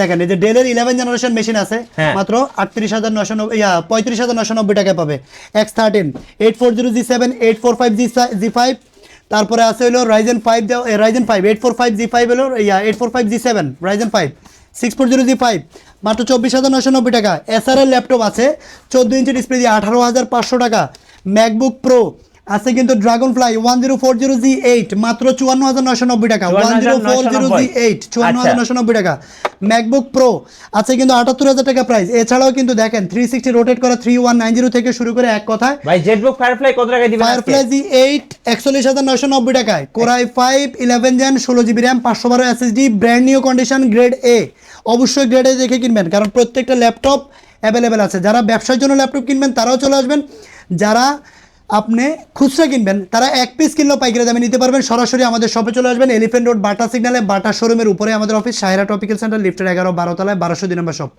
দেখেন এই যে ডেলের 11 জেনারেশন মেশিন আছে মাত্র 35,990 টাকায় পাবে। X13 840G7 845G5, তারপরে আছে হলো Ryzen 5 845G5 হলো 845G7 Ryzen 5 640G5 মাত্র 24,990 টাকা। SRL ল্যাপটপ আছে 14 ইঞ্চি ডিসপ্লে দিয়ে 18,500 টাকা। ম্যাকবুক প্রো আছে কিন্তু ড্রাগনফ্লাই 1040G8 মাত্র 54,990 টাকা। 1040G8 54,990 টাকা। ম্যাকবুক প্রো আছে কিন্তু 78,000 টাকা প্রাইস। এছাড়াও কিন্তু দেখেন 360 রোটেট করা 3190 থেকে শুরু করে এক কথায় ভাই জেটবুক ফায়ারফ্লাই কত টাকা দিবেন? ফায়ারফ্লাই G8 41,990 টাকায়। Core i 5 11 gen 16GB RAM 512 SSD brand new condition grade A. অবশ্যই গ্রেড এ দেখে কিনবেন কারণ প্রত্যেকটা ল্যাপটপ অ্যাভেলেবেল আছে। যারা ব্যবসার জন্য ল্যাপটপ কিনবেন তারাও চলে আসবেন, যারা আপনি খুচরা কিনবেন তারা এক পিস কিনলেও পাইকারি দামে নিতে পারবেন। সরাসরি আমাদের শপে চলে আসবেন, এলিফ্যান্ট রোড বাটা সিগন্যালে, বাটা শোরুমের উপরে আমাদের অফিস, সাহেরা টপিক্যাল সেন্টার, লিফটের 11 12 তলায় 1202 নম্বর শপ।